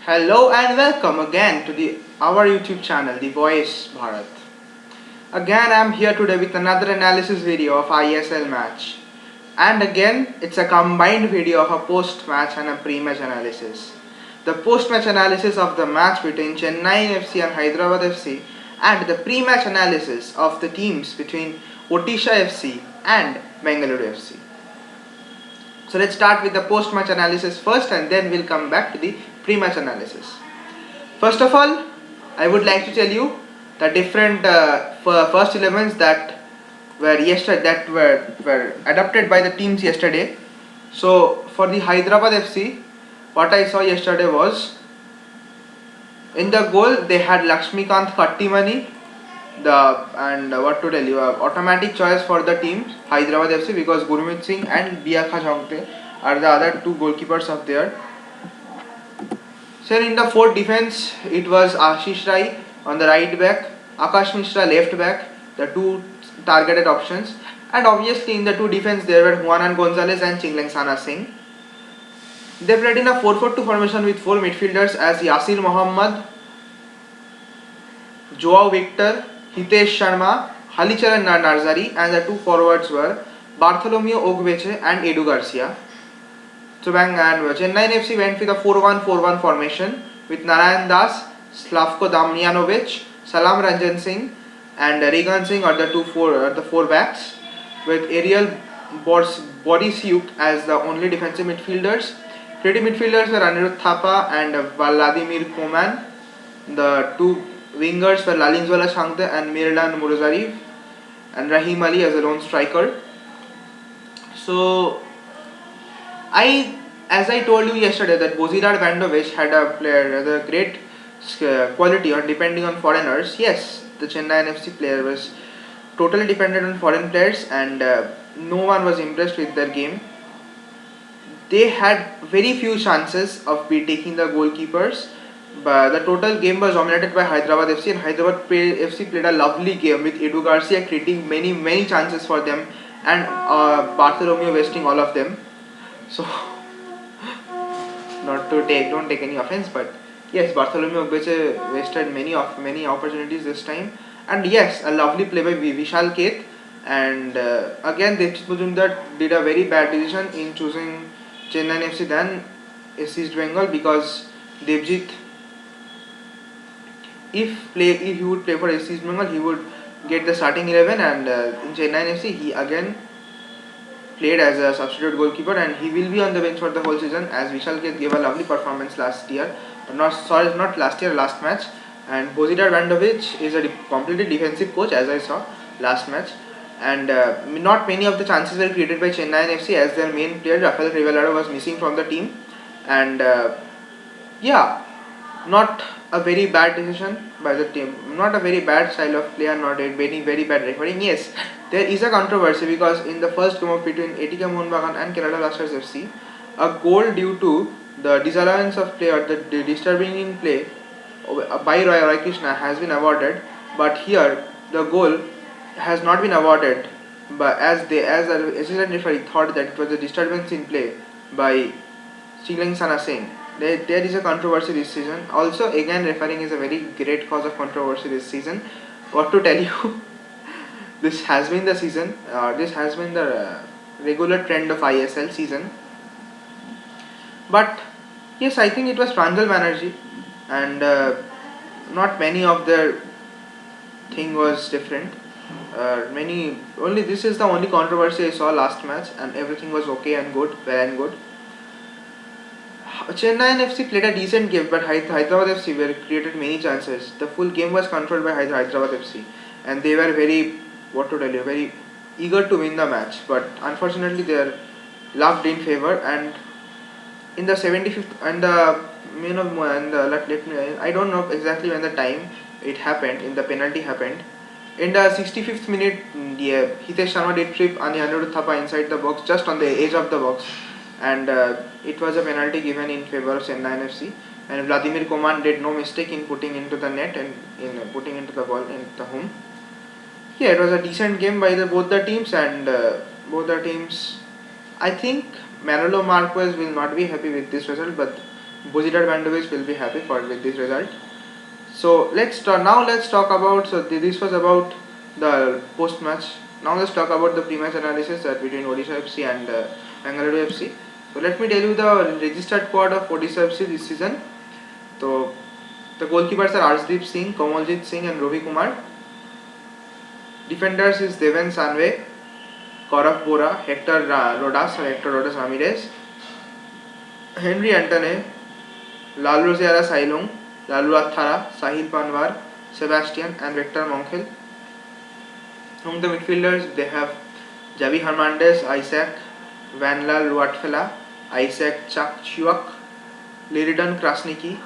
Hello and welcome again to our YouTube channel, The Voice Bharat. Again, I'm here today with another analysis video of ISL match. And again, it's a combined video of a post-match and a pre-match analysis. The post-match analysis of the match between Chennai FC and Hyderabad FC, and the pre-match analysis of the teams between Odisha FC and Bengaluru FC. So let's start with the post-match analysis first, and then we'll come back to the pre-match analysis. First of all, I would like to tell you the different first 11s that were adopted by the teams yesterday. So for the Hyderabad FC, what I saw yesterday was, in the goal they had Lakshmikant Kattimani, what to tell you, automatic choice for the team Hyderabad FC, because Gurmeet Singh and Biakha Jongte are the other two goalkeepers of there. So in the fourth defense, it was Ashish Rai on the right back, Akash Mishra left back, the two targeted options, and obviously in the two defense there were Juanan Gonzalez and Chinglengsana Singh. They played in a 4-4-2 formation with four midfielders as Yasir Mohammad, Joao Victor, Hitesh Sharma, Halicharan Narzari, and the two forwards were Bartholomew Ogbeche and Edu Garcia. So Chennai FC went with a 4-1-4-1 formation with Narayan Das, Slavko Damjanovic, Salam Ranjan Singh, and Regan Singh are the four backs, with Ariel Borisiuk as the only defensive midfielders. Creative midfielders were Anirudh Thapa and Vladimir Koman. The two wingers were Lalinzwala Shangte and Mirlan Muruzariv, and Rahim Ali as a lone striker. So as I told you yesterday, that Bozidar Vandovic had a great quality on depending on foreigners. Yes, the Chennai FC player was totally dependent on foreign players, and no one was impressed with their game. They had very few chances of taking the goalkeepers, but the total game was dominated by Hyderabad FC, and Hyderabad FC played a lovely game with Edu Garcia creating many chances for them, and Bartholomew wasting all of them. So don't take any offense, but yes, Bartholomew Ogbeche wasted many opportunities this time, and yes, a lovely play by Vishal Keth, and again Devjit Majumdar did a very bad decision in choosing Chennai FC than East Bengal, because Devjit, if he would play for East Bengal, he would get the starting 11, and in Chennai FC he again played as a substitute goalkeeper, and he will be on the bench for the whole season, as Vishal Keth gave a lovely performance last match. And Bozidar Vandovic is a completely defensive coach, as I saw last match, and not many of the chances were created by Chennai FC, as their main player Rafael Crivellaro was missing from the team, and not a very bad decision by the team, not a very bad style of play, and not a very bad refereeing. Yes, there is a controversy, because in the first game between ATK Mohun and Kerala Blasters FC, a goal due to the disallowance of play, or the disturbing in play by Roy Krishna has been awarded, but here the goal has not been awarded, but as the assistant referee thought that it was a disturbance in play by Chinglengsana Singh. There is a controversy this season. Also, again, refereeing is a very great cause of controversy this season. What to tell you? This has been the season. This has been the regular trend of ISL season. But yes, I think it was Pranjal Banerjee, and not many of their thing was different. This is the only controversy I saw last match, and everything was okay and good, well and good. Chennai FC played a decent game, but Hyderabad FC created many chances. The full game was controlled by Hyderabad FC, and they were very eager to win the match. But unfortunately, their luck didn't favor. And in the 75th, I don't know exactly when the time it happened. In the penalty happened. In the 65th minute, Hitesh Sharma did trip Anirudh Thapa inside the box, just on the edge of the box, and it was a penalty given in favor of Chennai FC, and Vladimir Koman did no mistake in putting into the net and in putting into the ball in the home. Yeah, it was a decent game by both the teams, and both the teams, I think Manolo Marquez will not be happy with this result, but Bozitar Bandovic will be happy for with this result. So let's talk about. So this was about the post match. Now let's talk about the pre-match analysis between Odisha FC and Bengaluru FC. So let me tell you the registered squad of Odisha FC this season. So the goalkeepers are Arshdeep Singh, Komaljit Singh, and Ravi Kumar. Defenders is Deven Sanve, Gaurav Bora, Hector Rodas Ramirez, Henry Antone, Lalu Ziara Sailong, Lalu Athara, Sahil Panwar, Sebastian, and Victor Monkhel. Among the midfielders, they have Javi Hernandez, Isaac, Vanlal Ruatfela, Isaac Chuak, Liridan Krasniki,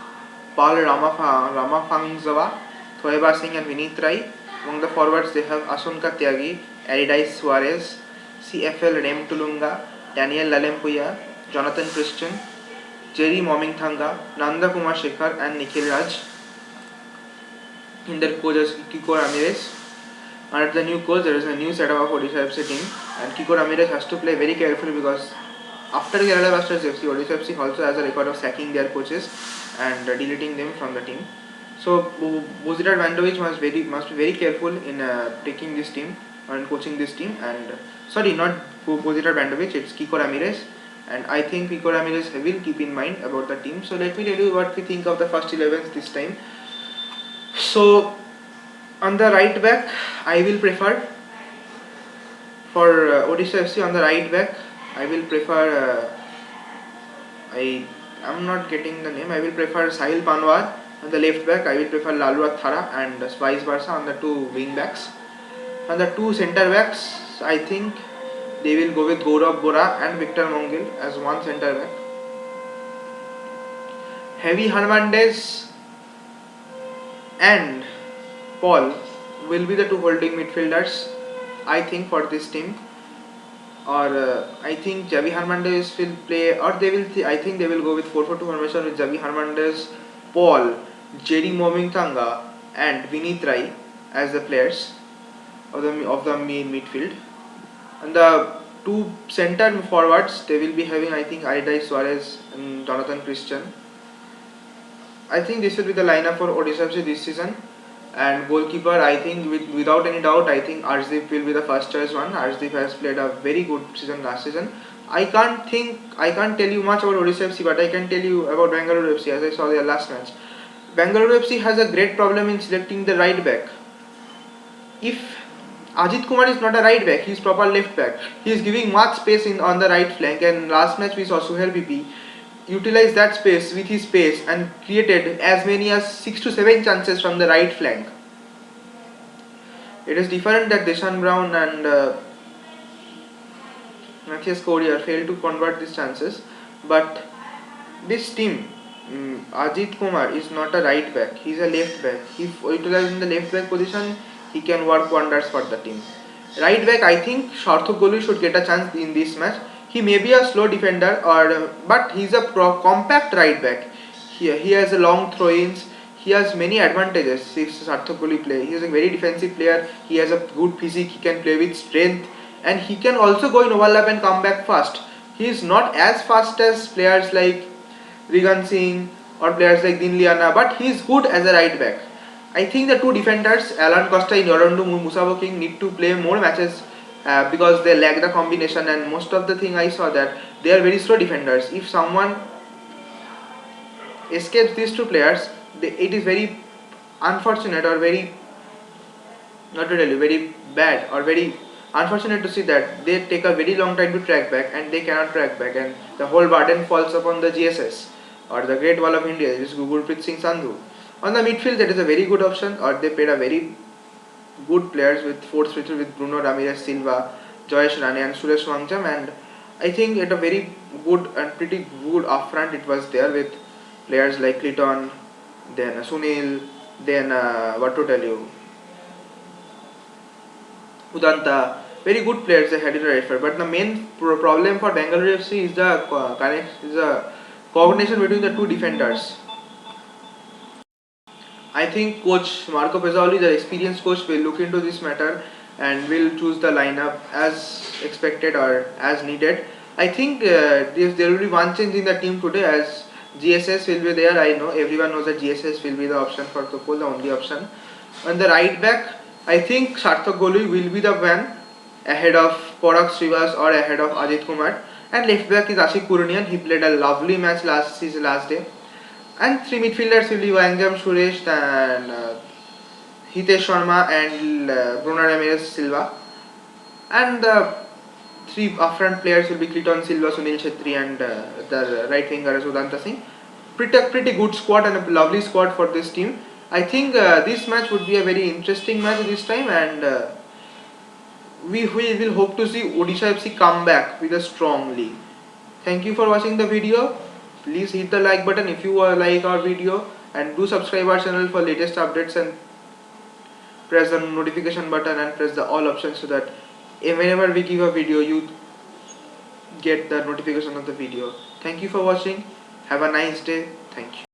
Paul Ramafangzawa, Thoeba Singh, and Vinit Rai. Among the forwards, they have Asunka Tyagi, Aridais Suarez, CFL Rem Tulunga, Daniel Lalempuya, Jonathan Christian, Jerry Momingthanga, Nanda Kumar Shekhar, and Nikhil Raj. In their coaches, Kiko Ramirez. Under the new coach, there is a new setup of Odisha FC team, and Kiko Ramirez has to play very carefully because after Kerala Blasters FC, Odisha FC also has a record of sacking their coaches and deleting them from the team. So Bozitar Bandovic must be very careful in taking this team and coaching this team. And sorry, not Bozitar Bandovic, it's Kiko Ramirez. And I think Kiko Ramirez will keep in mind about the team. So let me tell you what we think of the first 11s this time. So on the right back, I will prefer for Odisha FC on the right back. I will prefer. I am not getting the name. I will prefer Sahil Panwar on the left back. I will prefer Lalu Athara and vice versa on the two wing backs. On the two centre backs, I think they will go with Gaurav Bora and Victor Monkhel as one centre back. Javi Hernandez and Paul will be the two holding midfielders, I think, for this team. Or I think Javi Hernandez will play, or they will. I think they will go with 4-4-2 formation with Javi Hernandez, Paul, Jerry Momingthanga, and Vinit Rai as the players of the main midfield. And the two centre forwards, they will be having, I think, Aridai Suarez and Jonathan Christian. I think this will be the lineup for Odisha FC this season. And goalkeeper, I think without any doubt, I think Arshdeep will be the first choice one. Arshdeep has played a very good season last season. I can't tell you much about Odisha FC, but I can tell you about Bengaluru FC as I saw their last match. Bengaluru FC has a great problem in selecting the right back. If Ajit Kumar is not a right back, he is proper left back. He is giving much space on the right flank, and last match we saw Suhail PP utilized that space with his pace and created as many as 6 to 7 chances from the right flank. It is different that Deshaun Brown and Matthias Courier failed to convert these chances, but this team, Ajit Kumar is not a right back, he is a left back. If utilized in the left back position, he can work wonders for the team. Right back, I think Sarthak Golu should get a chance in this match. He may be a slow defender, but he is a compact right back. He has a long throw-ins. He has many advantages if Sarthak Golu play. He is a very defensive player. He has a good physique. He can play with strength, and he can also go in overlap and come back fast. He is not as fast as players like Rigan Singh or players like Din Liana, but he is good as a right back. I think the two defenders, Alan Costa and Yorandu Musabo King, need to play more matches because they lack the combination, and most of the thing I saw that they are very slow defenders. If someone escapes these two players, it is very unfortunate or very, not to tell you, very bad or very unfortunate to see that they take a very long time to track back and they cannot track back, and the whole burden falls upon the GSS or the Great Wall of India, which is Gurpreet Singh Sandhu. On the midfield, that is a very good option, or they paid a very good players with fourth switcher with Bruno Ramirez Silva, Joyesh Rane and Suresh Wangcham, and I think at a very good and pretty good upfront it was there with players like Clinton, then Sunil, then what to tell you, Udanta, very good players they had in the right front. But the main problem for Bengaluru FC is the coordination between the two defenders. I think coach Marco Pezzoli, the experienced coach, will look into this matter and will choose the lineup as expected or as needed. I think there will be one change in the team today, as GSS will be there. I know everyone knows that GSS will be the option for Topol, the only option. On the right back, I think Sarthak Golui will be the man ahead of Parag Srivas or ahead of Ajit Kumar. And left back is Ashik Purunian. He played a lovely match last season, last day. And three midfielders will be Wangjam Suresh and Hitesh Sharma and Bruno Ramirez Silva. And the three upfront players will be Clayton Silva, Sunil Chhetri, and the right winger Sudanta Singh. Pretty good squad and a lovely squad for this team. I think this match would be a very interesting match this time, and we will hope to see Odisha FC come back with a strong league. Thank you for watching the video. Please hit the like button if you like our video, and do subscribe our channel for latest updates, and press the notification button and press the all option so that whenever we give a video you get the notification of the video. Thank you for watching. Have a nice day. Thank you.